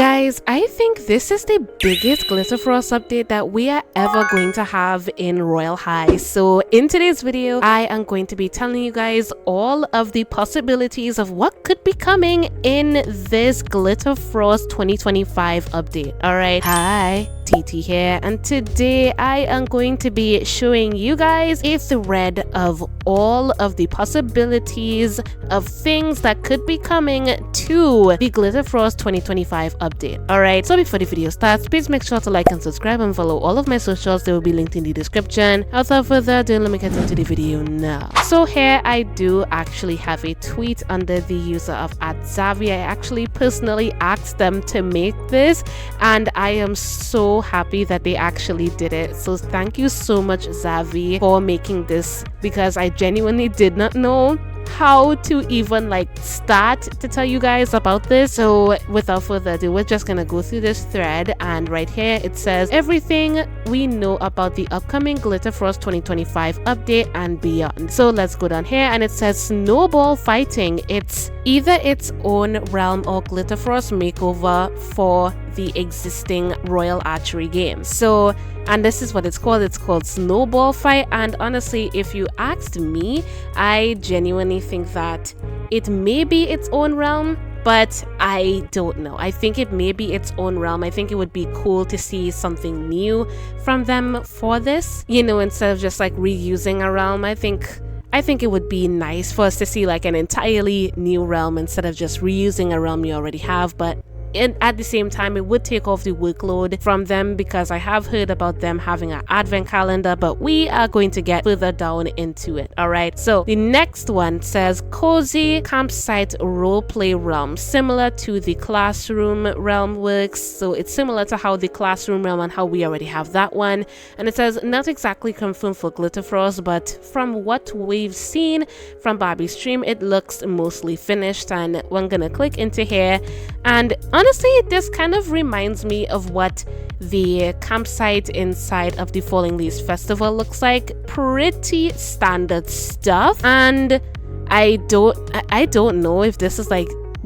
Guys, I think this is the biggest Glitterfrost update that we are ever going to have in Royal High. So in today's video, I am going to be telling you guys all of the possibilities of what could be coming in this Glitterfrost 2025 update. Alright, hi, TT here, and today I am going to be showing you guys a thread of all of the possibilities of things that could be coming to the Glitterfrost 2025 update. Alright, so before the video starts, please make sure to like and subscribe and follow all of my socials. They will be linked in the description. Without further ado, let me get into the video now. So here I do actually have a tweet under the user of @Xavi. I actually personally asked them to make this, and I am so happy that they actually did it. So thank you so much, Xavi, for making this, because I genuinely did not know how to even start to tell you guys about this. So without further ado, we're just gonna go through this thread, and right here it says everything we know about the upcoming Glitterfrost 2025 update and beyond. So let's go down here, and it says snowball fighting. It's either its own realm or Glitterfrost makeover for the existing Royal Archery game. So, and this is what it's called Snowball Fight. And honestly, if you asked me, I genuinely think that it may be its own realm, but I don't know. I think it may be its own realm. I think it would be cool to see something new from them for this, you know, instead of just reusing a realm. I think it would be nice for us to see an entirely new realm instead of just reusing a realm you already have. But at the same time, it would take off the workload from them, because I have heard about them having an advent calendar, but we are going to get further down into it. All right, so the next one says cozy campsite roleplay realm, similar to the classroom realm works. So it's similar to how the classroom realm and how we already have that one. And it says not exactly confirmed for Glitterfrost, but from what we've seen from Barbie's stream, it looks mostly finished. And we're gonna click into here, and honestly, this kind of reminds me of what the campsite inside of the Falling Leaves Festival looks like. Pretty standard stuff, and I don't know if this is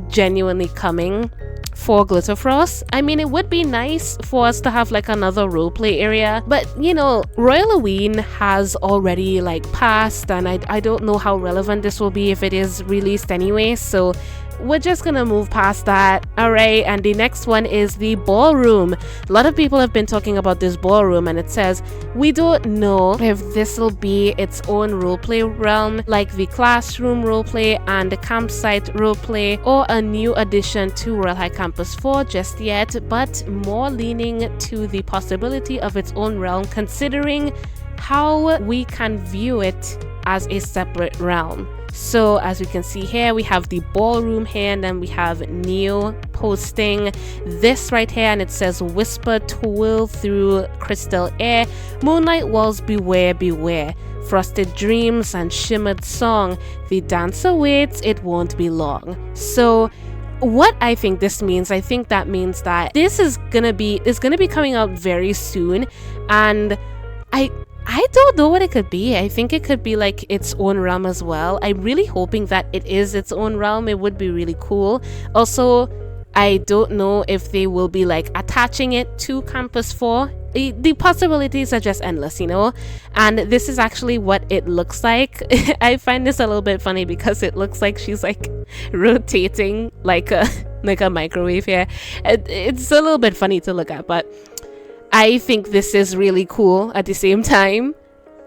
genuinely coming for Glitterfrost. I mean, it would be nice for us to have another roleplay area, but you know, Royal Halloween has already passed, and I don't know how relevant this will be if it is released anyway, so we're just gonna move past that. All right, and the next one is the ballroom. A lot of people have been talking about this ballroom, and it says we don't know if this will be its own roleplay realm like the classroom roleplay and the campsite roleplay, or a new addition to Royal High Campus 4 just yet, but more leaning to the possibility of its own realm, considering how we can view it as a separate realm. So as we can see here, we have the ballroom here, and then we have Neo posting this right here, and it says whisper twirl through crystal air, moonlight walls beware beware, frosted dreams and shimmered song, the dancer waits, it won't be long. So what I think this means, I think that means that this is gonna be coming out very soon, and I don't know what it could be. I think it could be its own realm as well. I'm really hoping that it is its own realm. It would be really cool. Also, I don't know if they will be attaching it to Campus 4. The possibilities are just endless, you know. And this is actually what it looks like. I find this a little bit funny because it looks like she's rotating like a microwave here. It's a little bit funny to look at, but I think this is really cool at the same time.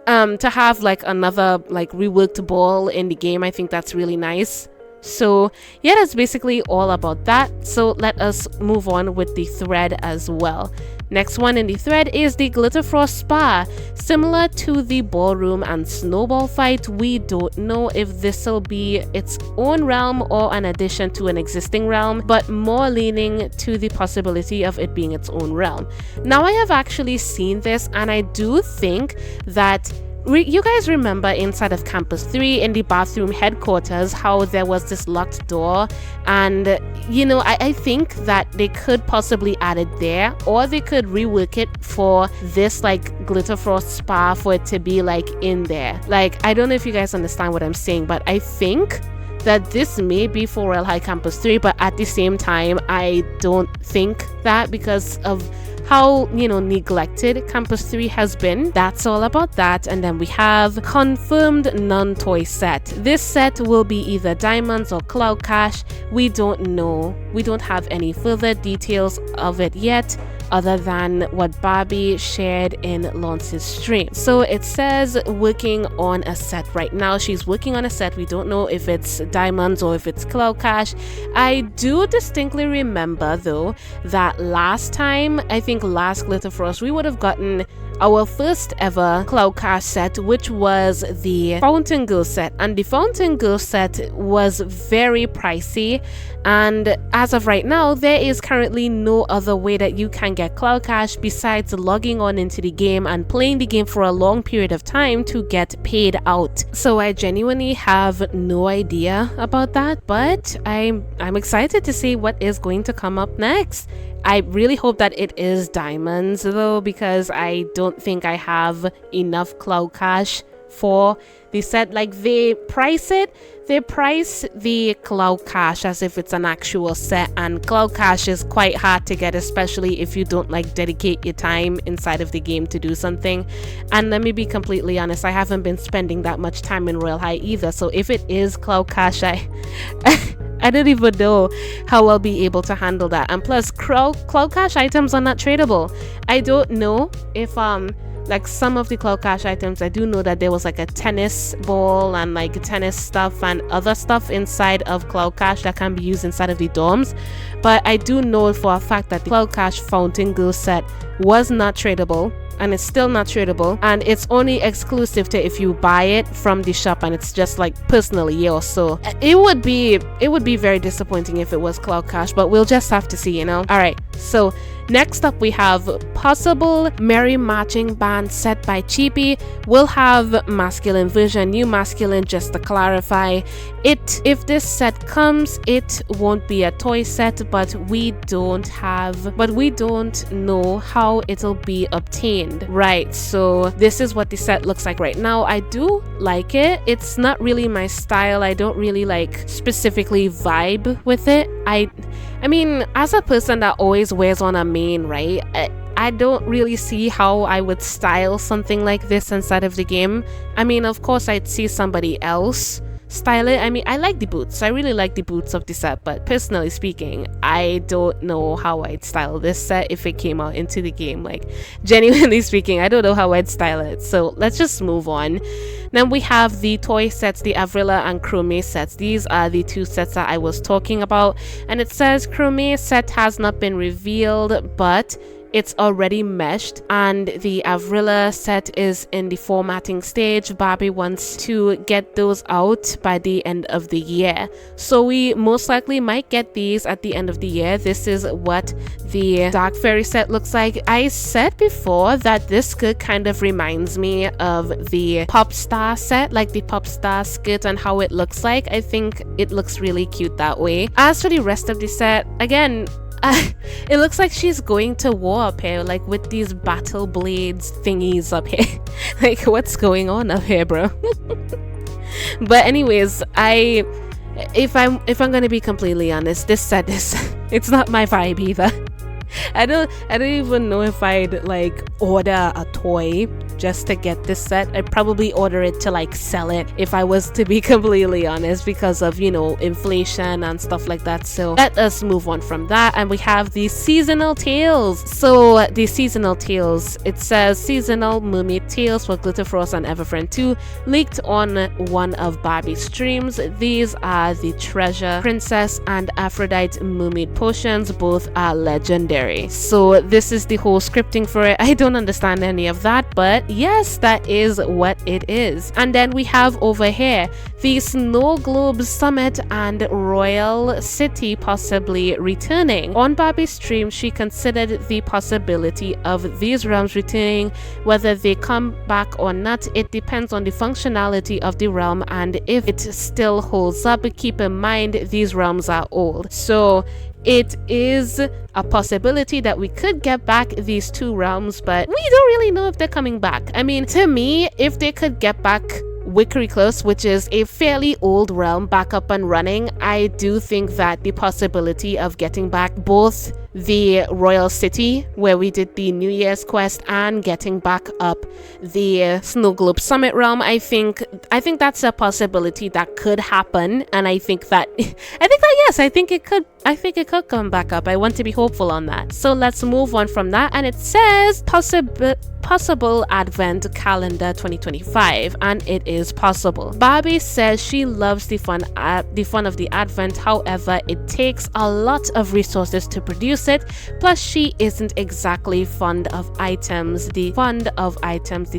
To have another reworked ball in the game, I think that's really nice. So yeah, that's basically all about that. So let us move on with the thread as well. Next one in the thread is the Glitterfrost Spa. Similar to the ballroom and snowball fight, we don't know if this will be its own realm or an addition to an existing realm, but more leaning to the possibility of it being its own realm. Now, I have actually seen this, and I do think that you guys remember inside of Campus 3 in the bathroom headquarters how there was this locked door, and you know, I think that they could possibly add it there, or they could rework it for this Glitterfrost Spa for it to be in there. I don't know if you guys understand what I'm saying, but I think that this may be for Royal High Campus 3, but at the same time, I don't think that because of how, you know, neglected Campus 3 has been. That's all about that. And then we have confirmed non-toy set. This set will be either diamonds or cloud cash. We don't know. We don't have any further details of it yet, other than what Barbie shared in Lance's stream. So it says working on a set right now. She's working on a set. We don't know if it's diamonds or if it's cloud cash. I do distinctly remember though that last time, I think last Glitterfrost, we would have gotten our first ever cloud cash set, which was the Fountain Girl set, and the Fountain Girl set was very pricey, and as of right now there is currently no other way that you can get cloud cash besides logging on into the game and playing the game for a long period of time to get paid out. So I genuinely have no idea about that, but I'm excited to see what is going to come up next. I really hope that it is diamonds though, because I don't think I have enough cloud cash for the set. Like they price the cloud cash as if it's an actual set, and cloud cash is quite hard to get, especially if you don't like dedicate your time inside of the game to do something. And let me be completely honest, I haven't been spending that much time in Royal High either, so if it is cloud cash, I don't even know how I'll be able to handle that. And plus, cloud cash items are not tradable. I don't know if like some of the cloud cash items, I do know that there was like a tennis ball and like tennis stuff and other stuff inside of cloud cash that can be used inside of the dorms, but I do know for a fact that the cloud cash Fountain Girl set was not tradable, and it's still not tradable, and it's only exclusive to if you buy it from the shop and it's just like personally yours. So it would be very disappointing if it was cloud cash, but we'll just have to see, you know. All right, so next up we have possible Merry Marching Band set by Cheapy. We'll have masculine version, new masculine, just to clarify it. If this set comes, it won't be a toy set, but we don't know how it'll be obtained. Right, so this is what the set looks like right now. I do like it. It's not really my style. I don't really like specifically vibe with it. I mean, as a person that always wears on a main, right, I don't really see how I would style something like this inside of the game. I mean, of course I'd see somebody else style it. I mean, I like the boots. I really like the boots of the set, but personally speaking, I don't know how I'd style this set if it came out into the game. Like, genuinely speaking, I don't know how I'd style it. So let's just move on. Then we have the toy sets, the Avrilla and Chrome sets. These are the two sets that I was talking about, and it says Chrome set has not been revealed, but it's already meshed, and the Avrilla set is in the formatting stage. Barbie wants to get those out by the end of the year, so we most likely might get these at the end of the year. This is what the Dark Fairy set looks like. I said before that this skirt kind of reminds me of the Pop Star set, like the Pop Star skirt and how it looks like. I think it looks really cute that way. As for the rest of the set, again, it looks like she's going to war up here, like with these battle blades thingies up here. Like, what's going on up here, bro? But anyways, if I'm gonna be completely honest, this set is it's not my vibe either. I don't even know if I'd like order a toy just to get this set. I'd probably order it to like sell it, if I was to be completely honest, because of, you know, inflation and stuff like that. So let us move on from that, and we have the seasonal tails. So the seasonal tails, it says seasonal mermaid tails for Glitterfrost and Everfriend 2 leaked on one of Barbie's streams. These are the Treasure Princess and Aphrodite mermaid potions. Both are legendary. So this is the whole scripting for it. I don't understand any of that, but yes, that is what it is. And then we have over here the Snow Globe Summit and Royal City possibly returning. On Barbie's stream, she considered the possibility of these realms returning. Whether they come back or not, it depends on the functionality of the realm and if it still holds up. Keep in mind, these realms are old, so it is a possibility that we could get back these two realms, but we don't really know if they're coming back. I mean, to me, if they could get back Wickery Cliffs, which is a fairly old realm, back up and running, I do think that the possibility of getting back both the Royal City where we did the New Year's quest and getting back up the Snow Globe Summit realm, I think that's a possibility that could happen, and I think that yes, I think it could come back up. I want to be hopeful on that. So let's move on from that, and it says possible advent calendar 2025, and it is possible. Barbie says she loves the fun of the advent, however it takes a lot of resources to produce it, plus she isn't exactly fond of items. The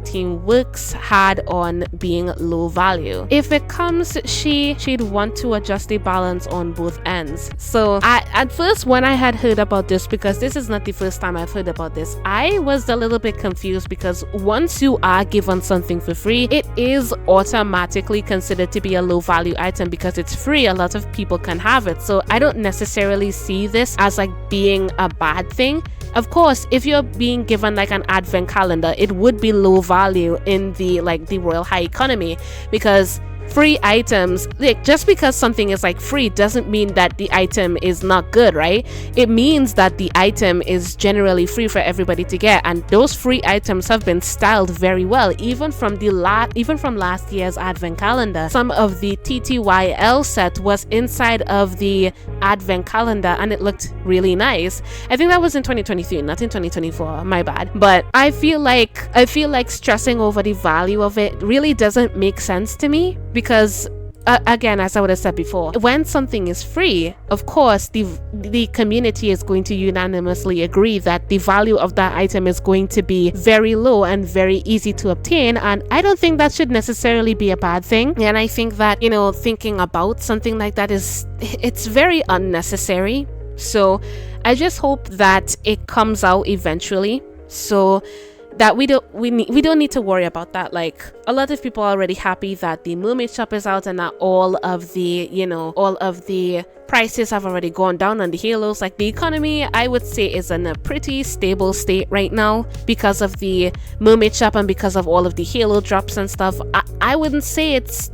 team works hard on being low value. If it comes, she'd want to adjust the balance on both ends. So at first, when I had heard about this, because this is not the first time I've heard about this, I was a little bit confused, because once you are given something for free, it is automatically considered to be a low value item because it's free. A lot of people can have it, so I don't necessarily see this as like being a bad thing. Of course, if you're being given like an advent calendar, it would be low value in the Royal High economy, because free items, like, just because something is like free doesn't mean that the item is not good, right? It means that the item is generally free for everybody to get, and those free items have been styled very well, even from last year's advent calendar. Some of the TTYL set was inside of the advent calendar and it looked really nice. I think that was in 2023, not in 2024, my bad. But I feel like stressing over the value of it really doesn't make sense to me, because again, as I would have said before, when something is free, of course the community is going to unanimously agree that the value of that item is going to be very low and very easy to obtain, and I don't think that should necessarily be a bad thing. And I think that, thinking about something like that it's very unnecessary. So I just hope that it comes out eventually, so that we don't need to worry about that. Like, a lot of people are already happy that the mermaid shop is out and that all of the prices have already gone down on the halos. Like, the economy, I would say, is in a pretty stable state right now because of the mermaid shop and because of all of the halo drops and stuff. I wouldn't say it's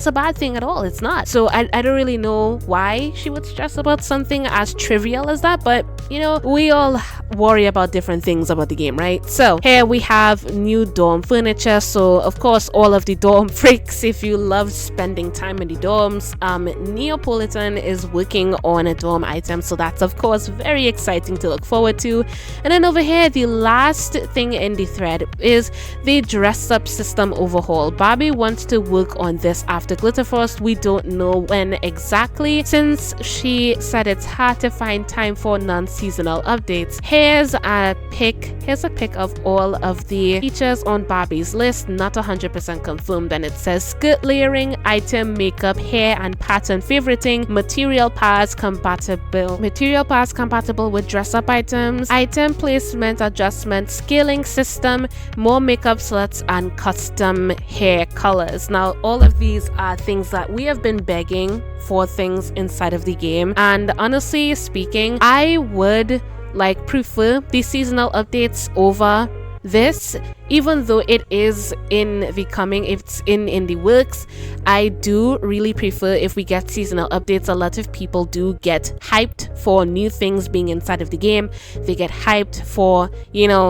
a bad thing at all. It's not. So I don't really know why she would stress about something as trivial as that, but we all worry about different things about the game, right? So here we have new dorm furniture. So of course, all of the dorm freaks, if you love spending time in the dorms, Neapolitan is working on a dorm item, so that's of course very exciting to look forward to. And then over here, the last thing in the thread is the dress up system overhaul. Barbie wants to work on this after Glitterfrost. We don't know when exactly, since she said it's hard to find time for non-seasonal updates. Here's a pic of all of the features on Barbie's list, not 100% confirmed, and it says skirt layering, item makeup, hair and pattern favoriting, material paths compatible with dress up items, item placement adjustment, scaling system, more makeup slots, and custom hair colors. Now all of these are things that we have been begging for, things inside of the game, and honestly speaking, I would prefer the seasonal updates over this, even though it is in the works. I do really prefer if we get seasonal updates. A lot of people do get hyped for new things being inside of the game. They get hyped for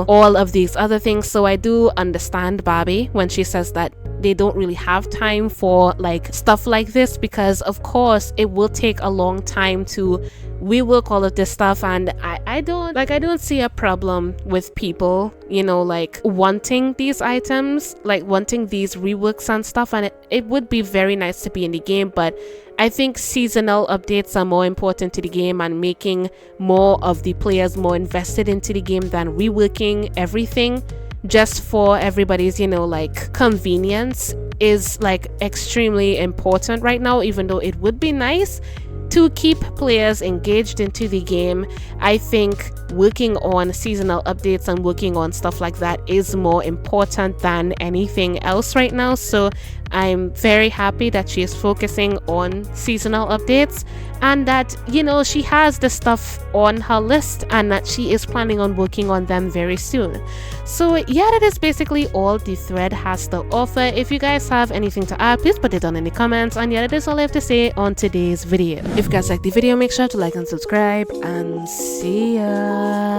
all of these other things. So I do understand Barbie when she says that they don't really have time for stuff like this, because of course it will take a long time to rework all of this stuff, and I don't see a problem with people wanting these items, wanting these reworks and stuff, and it would be very nice to be in the game. But I think seasonal updates are more important to the game and making more of the players more invested into the game than reworking everything just for everybody's convenience is extremely important right now, even though it would be nice to keep players engaged into the game, I think working on seasonal updates and working on stuff like that is more important than anything else right now. So I'm very happy that she is focusing on seasonal updates, and that, you know, she has the stuff on her list and that she is planning on working on them very soon. So yeah, that is basically all the thread has to offer. If you guys have anything to add, please put it down in the comments, and yeah, that is all I have to say on today's video. If you guys like the video, make sure to like and subscribe, and see ya.